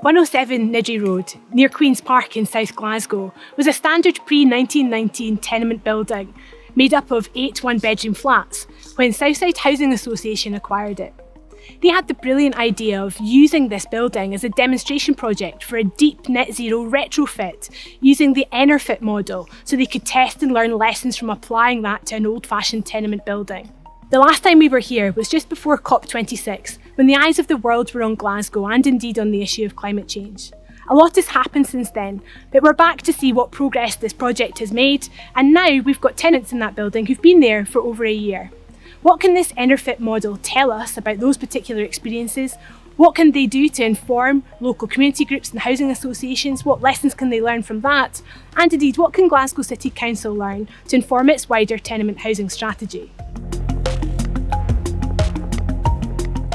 107 Niddrie Road, near Queen's Park in South Glasgow, was a standard pre-1919 tenement building made up of 8 one-bedroom flats when Southside Housing Association acquired it. They had the brilliant idea of using this building as a demonstration project for a deep net zero retrofit using the Retrofit model so they could test and learn lessons from applying that to an old-fashioned tenement building. The last time we were here was just before COP26, when the eyes of the world were on Glasgow and indeed on the issue of climate change. A lot has happened since then, but we're back to see what progress this project has made, and now we've got tenants in that building who've been there for over a year. What can this Retrofit model tell us about those particular experiences? What can they do to inform local community groups and housing associations? What lessons can they learn from that? And indeed, what can Glasgow City Council learn to inform its wider tenement housing strategy?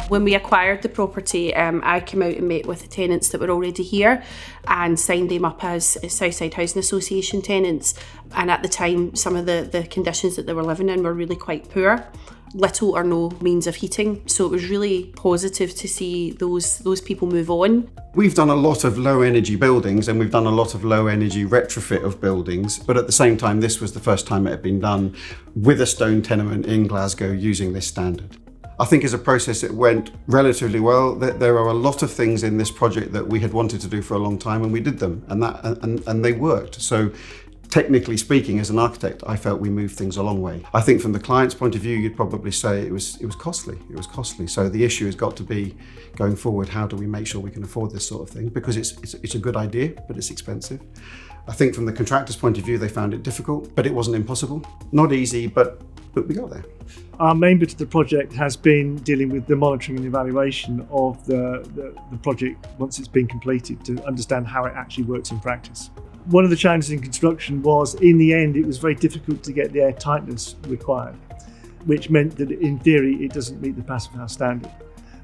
When we acquired the property, I came out and met with the tenants that were already here and signed them up as Southside Housing Association tenants. And at the time, some of the conditions that they were living in were really quite poor. Little or no means of heating. So it was really positive to see those people move on. We've done a lot of low energy buildings and we've done a lot of low energy retrofit of buildings, but at the same time, this was the first time it had been done with a stone tenement in Glasgow using this standard. I think as a process it went relatively well. There are a lot of things in this project that we had wanted to do for a long time and we did them and they worked. So technically speaking, as an architect, I felt we moved things a long way. I think from the client's point of view, you'd probably say it was costly. It was costly. So the issue has got to be going forward, how do we make sure we can afford this sort of thing? Because it's a good idea, but it's expensive. I think from the contractor's point of view, they found it difficult, but it wasn't impossible. Not easy, but we got there. Our main bit of the project has been dealing with the monitoring and evaluation of the project once it's been completed to understand how it actually works in practice. One of the challenges in construction was, in the end, it was very difficult to get the air tightness required, which meant that in theory it doesn't meet the Passive House standard.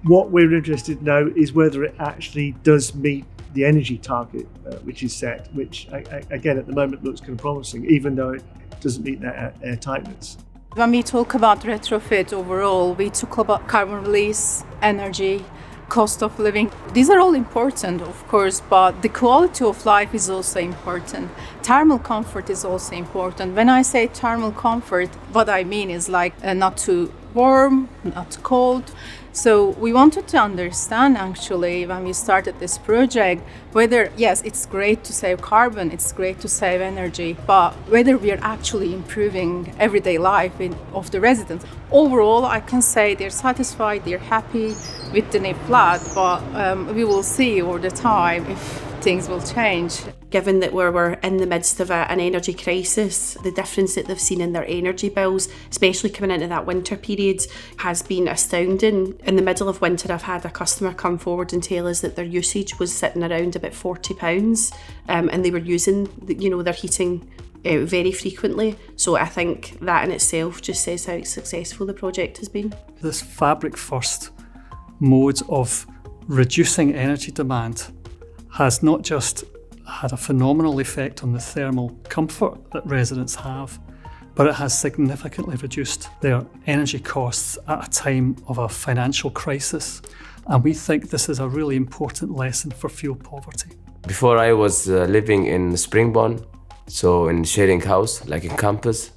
What we're interested to know is whether it actually does meet the energy target which is set, which again at the moment looks kind of promising, even though it doesn't meet that air tightness. When we talk about retrofit overall, we talk about carbon release, energy, cost of living. These are all important, of course, but the quality of life is also important. Thermal comfort is also important. When I say thermal comfort, what I mean is like not too warm, not too cold. So we wanted to understand actually when we started this project whether, yes, it's great to save carbon, it's great to save energy, but whether we are actually improving everyday life of the residents. Overall, I can say they're satisfied, they're happy with the new flat, but we will see over the time if things will change. Given that we're in the midst of an energy crisis, the difference that they've seen in their energy bills, especially coming into that winter period, has been astounding. In the middle of winter, I've had a customer come forward and tell us that their usage was sitting around about £40, and they were using their heating very frequently. So I think that in itself just says how successful the project has been. This fabric first mode of reducing energy demand has not just had a phenomenal effect on the thermal comfort that residents have, but it has significantly reduced their energy costs at a time of a financial crisis. And we think this is a really important lesson for fuel poverty. Before I was living in Springbourne, so in sharing house, like in campus.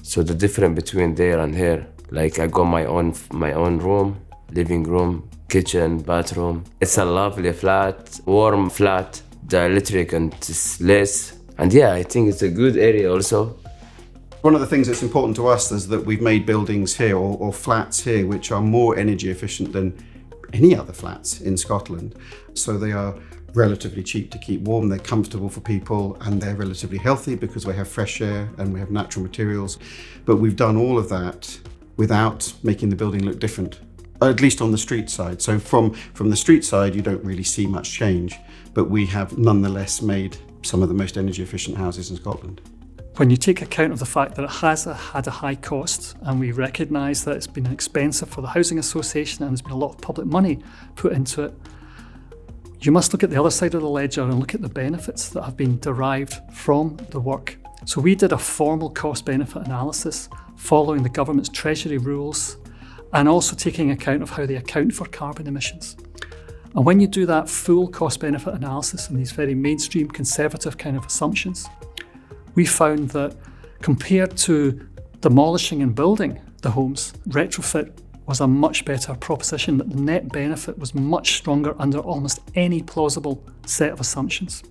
So the difference between there and here, like I got my own room, living room, kitchen, bathroom. It's a lovely flat, warm flat. The electric and it's less. And yeah, I think it's a good area also. One of the things that's important to us is that we've made buildings here or flats here which are more energy efficient than any other flats in Scotland. So they are relatively cheap to keep warm, they're comfortable for people, and they're relatively healthy because we have fresh air and we have natural materials. But we've done all of that without making the building look different, at least on the street side. So from the street side, you don't really see much change, but we have nonetheless made some of the most energy efficient houses in Scotland. When you take account of the fact that it has had a high cost, and we recognise that it's been expensive for the Housing Association and there's been a lot of public money put into it, you must look at the other side of the ledger and look at the benefits that have been derived from the work. So we did a formal cost benefit analysis following the government's Treasury rules and also taking account of how they account for carbon emissions. And when you do that full cost benefit analysis and these very mainstream conservative kind of assumptions, we found that compared to demolishing and building the homes, retrofit was a much better proposition, that the net benefit was much stronger under almost any plausible set of assumptions.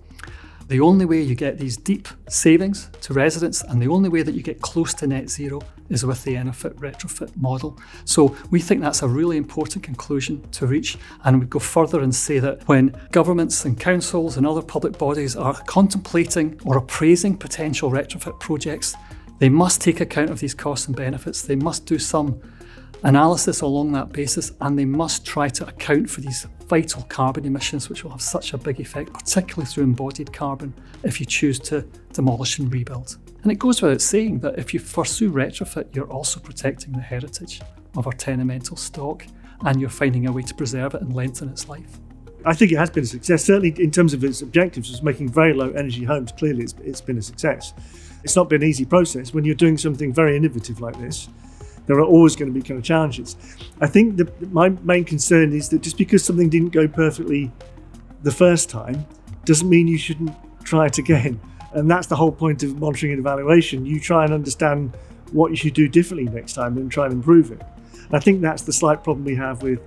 The only way you get these deep savings to residents and the only way that you get close to net zero is with the Enerfit retrofit model. So we think that's a really important conclusion to reach, and we'd go further and say that when governments and councils and other public bodies are contemplating or appraising potential retrofit projects, they must take account of these costs and benefits. They must do some analysis along that basis, and they must try to account for these vital carbon emissions, which will have such a big effect, particularly through embodied carbon, if you choose to demolish and rebuild. And it goes without saying that if you pursue retrofit, you're also protecting the heritage of our tenemental stock, and you're finding a way to preserve it and lengthen its life. I think it has been a success, certainly in terms of its objectives, was making very low energy homes. Clearly it's been a success. It's not been an easy process. When you're doing something very innovative like this, there are always going to be kind of challenges. I think that my main concern is that just because something didn't go perfectly the first time doesn't mean you shouldn't try it again. And that's the whole point of monitoring and evaluation. You try and understand what you should do differently next time and try and improve it. And I think that's the slight problem we have with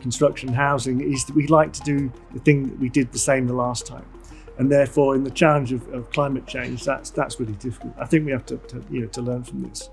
construction and housing, is that we like to do the thing that we did the same the last time. And therefore, in the challenge of climate change, that's really difficult. I think we have to learn from this.